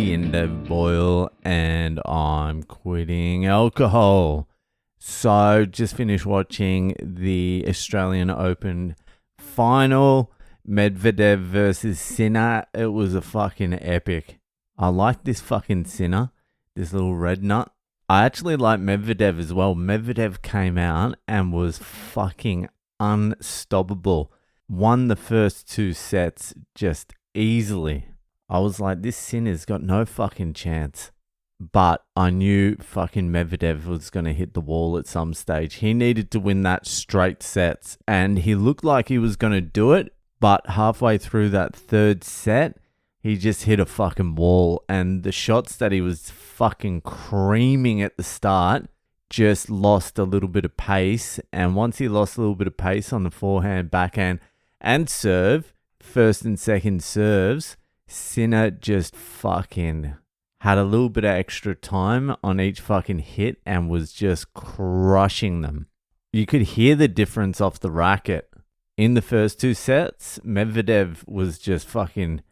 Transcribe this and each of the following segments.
comedian Dave Boyle, and I'm quitting alcohol. So, just finished watching the Australian Open final, Medvedev versus Sinner. It was a fucking epic. I like this fucking Sinner, this little red nut. I actually like Medvedev as well. Medvedev came out and was fucking unstoppable. Won the first two sets just easily. I was like, this Sinner's got no fucking chance. But I knew fucking Medvedev was going to hit the wall at some stage. He needed to win that straight sets. And he looked like he was going to do it. But halfway through that third set, he just hit a fucking wall. And the shots that he was fucking creaming at the start just lost a little bit of pace. And once he lost a little bit of pace on the forehand, backhand, and serve, first and second serves, Sinner just fucking had a little bit of extra time on each fucking hit and was just crushing them. You could hear the difference off the racket. In the first two sets, Medvedev was just fucking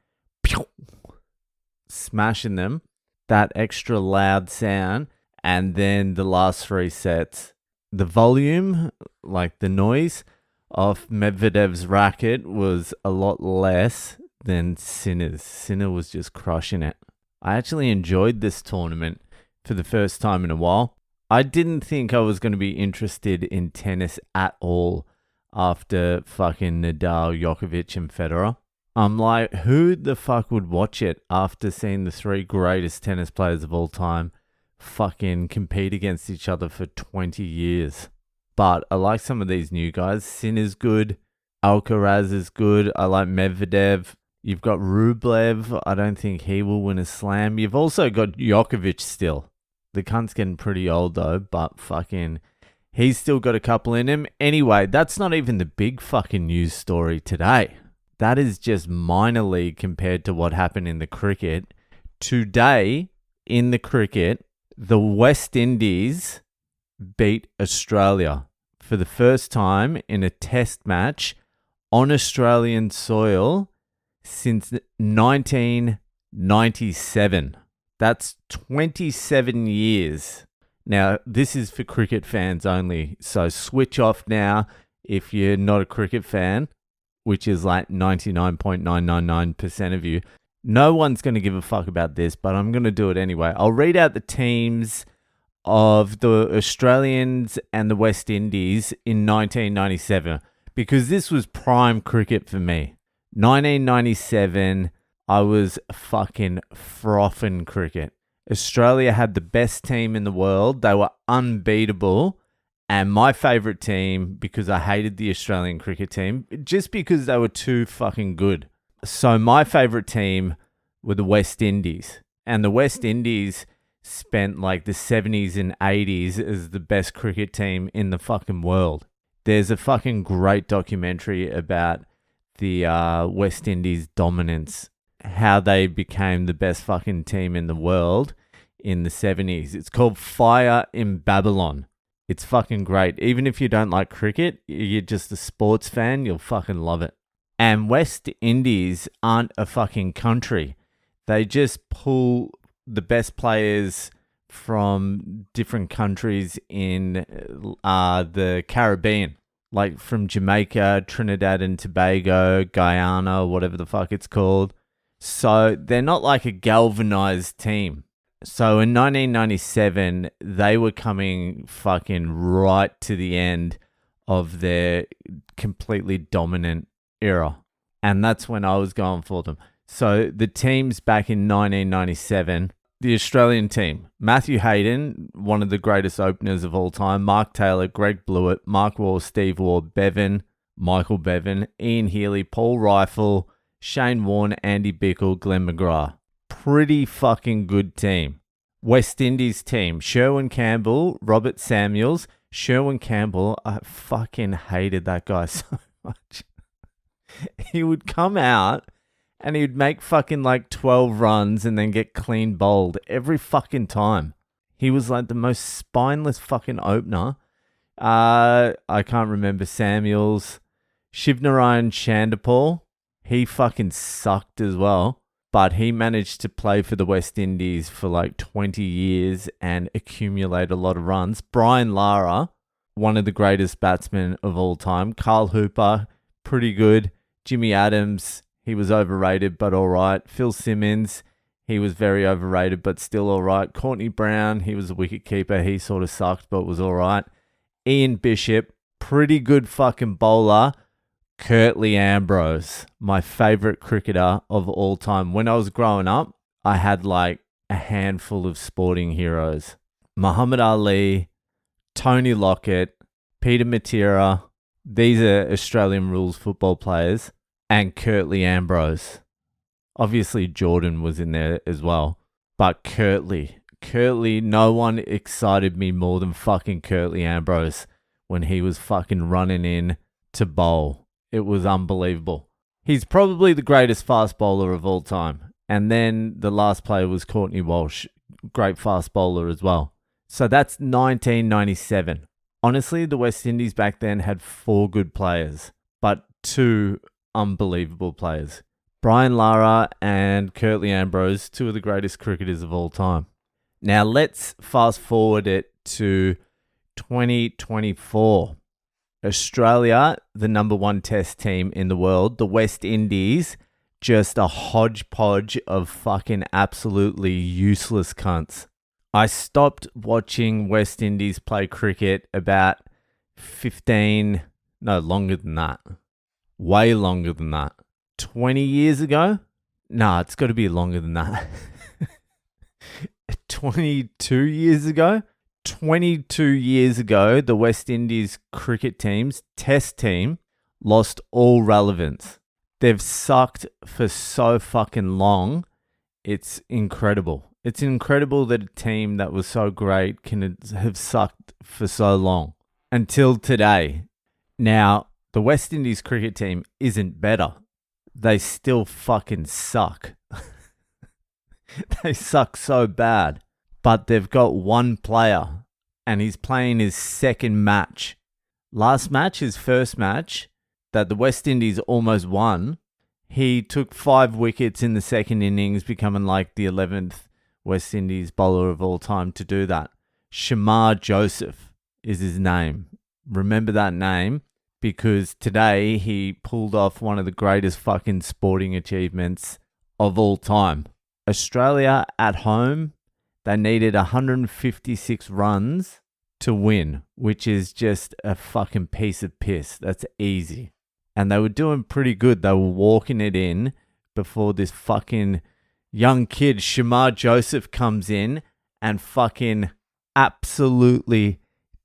smashing them. That extra loud sound. And then the last three sets, the volume, like the noise of Medvedev's racket was a lot less than Sinner's. Sinner was just crushing it. I actually enjoyed this tournament for the first time in a while. I didn't think I was going to be interested in tennis at all after fucking Nadal, Djokovic, and Federer. I'm like, who the fuck would watch it after seeing the three greatest tennis players of all time fucking compete against each other for 20 years? But I like some of these new guys. Sinner's good. Alcaraz is good. I like Medvedev. You've got Rublev. I don't think he will win a slam. You've also got Djokovic still. The cunt's getting pretty old though, but fucking, he's still got a couple in him. Anyway, that's not even the big fucking news story today. That is just minor league compared to what happened in the cricket. Today, in the cricket, the West Indies beat Australia for the first time in a test match on Australian soil since 1997. That's 27 years. Now, this is for cricket fans only, so switch off now if you're not a cricket fan, which is like 99.999% of you. No one's going to give a fuck about this, but I'm going to do it anyway. I'll read out the teams of the Australians and the West Indies in 1997 because this was prime cricket for me. 1997, I was fucking frothing cricket. Australia had the best team in the world. They were unbeatable. And my favourite team, because I hated the Australian cricket team, just because they were too fucking good. So my favourite team were the West Indies. And the West Indies spent like the 70s and 80s as the best cricket team in the fucking world. There's a fucking great documentary about the West Indies dominance, how they became the best fucking team in the world in the 70s. It's called Fire in Babylon. It's fucking great. Even if you don't like cricket, you're just a sports fan, you'll fucking love it. And West Indies aren't a fucking country. They just pull the best players from different countries in the Caribbean. Like from Jamaica, Trinidad and Tobago, Guyana, whatever the fuck it's called. So they're not like a galvanized team. So in 1997, they were coming fucking right to the end of their completely dominant era. And that's when I was going for them. So the teams back in 1997, the Australian team, Matthew Hayden, one of the greatest openers of all time, Mark Taylor, Greg Blewett, Mark Waugh, Steve Waugh, Bevan, Michael Bevan, Ian Healy, Paul Rifle, Shane Warne, Andy Bickle, Glenn McGrath. Pretty fucking good team. West Indies team, Sherwin Campbell, Robert Samuels. Sherwin Campbell, I fucking hated that guy so much. He would come out and he'd make fucking like 12 runs and then get clean bowled every fucking time. He was like the most spineless fucking opener. I can't remember Samuels. Shivnarayan Chandapal. He fucking sucked as well. but he managed to play for the West Indies for like 20 years and accumulate a lot of runs. Brian Lara, one of the greatest batsmen of all time. Carl Hooper, pretty good. Jimmy Adams, he was overrated but all right. Phil Simmons, he was very overrated but still all right. Courtney Brown, he was a wicketkeeper. He sort of sucked but was all right. Ian Bishop, pretty good fucking bowler. Curtly Ambrose, my favourite cricketer of all time. When I was growing up, I had like a handful of sporting heroes. Muhammad Ali, Tony Lockett, Peter Matera. These are Australian rules football players. And Curtly Ambrose. Obviously, Jordan was in there as well. But Curtly, no one excited me more than fucking Curtly Ambrose when he was fucking running in to bowl. It was unbelievable. He's probably the greatest fast bowler of all time. And then the last player was Courtney Walsh, great fast bowler as well. So that's 1997. Honestly, the West Indies back then had 4 good players, but 2 unbelievable players. Brian Lara and Curtly Ambrose, 2 of the greatest cricketers of all time. Now let's fast forward it to 2024. Australia, the number 1 test team in the world. The West Indies, just a hodgepodge of fucking absolutely useless cunts. I stopped watching West Indies play cricket about 15, no, longer than that. Way longer than that. 20 years ago? Nah, it's got to be longer than that. 22 years ago? 22 years ago, the West Indies cricket team's test team lost all relevance. They've sucked for so fucking long. It's incredible. It's incredible that a team that was so great can have sucked for so long. Until today. Now, the West Indies cricket team isn't better. They still fucking suck. They suck so bad. But they've got 1 player, and he's playing his 2nd match. Last match, his first match, that the West Indies almost won, he took 5 wickets in the 2nd innings, becoming like the 11th West Indies bowler of all time to do that. Shamar Joseph is his name. Remember that name, because today he pulled off one of the greatest fucking sporting achievements of all time. Australia at home, they needed 156 runs to win, which is just a fucking piece of piss. That's easy. And they were doing pretty good. They were walking it in before this fucking young kid, Shamar Joseph, comes in and fucking absolutely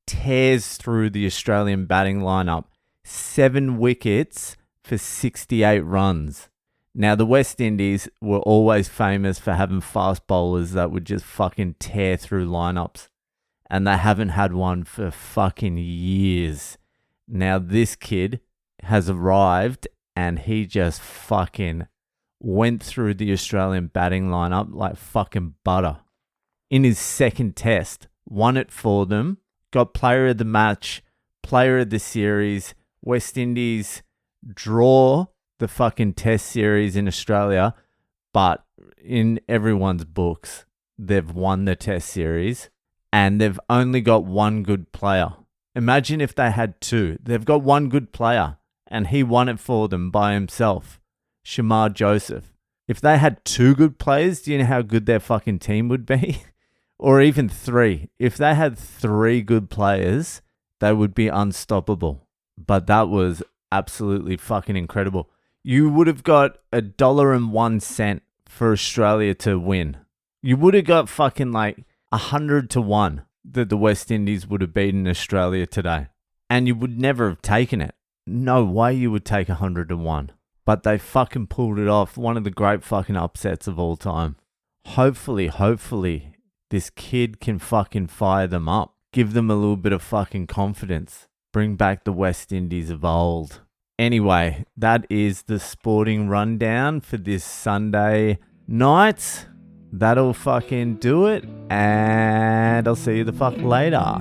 tears through the Australian batting lineup. 7 wickets for 68 runs. Now, the West Indies were always famous for having fast bowlers that would just fucking tear through lineups. And they haven't had one for fucking years. Now, this kid has arrived and he just fucking went through the Australian batting lineup like fucking butter. In his 2nd test, won it for them, got player of the match, player of the series. West Indies draw the fucking test series in Australia, but in everyone's books, they've won the test series and they've only got 1 good player. Imagine if they had 2. They've got 1 good player and he won it for them by himself. Shamar Joseph. If they had 2 good players, do you know how good their fucking team would be? Or even 3. If they had 3 good players, they would be unstoppable. But that was absolutely fucking incredible. You would have got $1.01 for Australia to win. You would have got fucking like 100 to 1 that the West Indies would have beaten Australia today. And you would never have taken it. No way you would take 100 to 1. But they fucking pulled it off. One of the great fucking upsets of all time. Hopefully, this kid can fucking fire them up. Give them a little bit of fucking confidence. Bring back the West Indies of old. Anyway, that is the sporting rundown for this Sunday night. That'll fucking do it. And I'll see you the fuck later.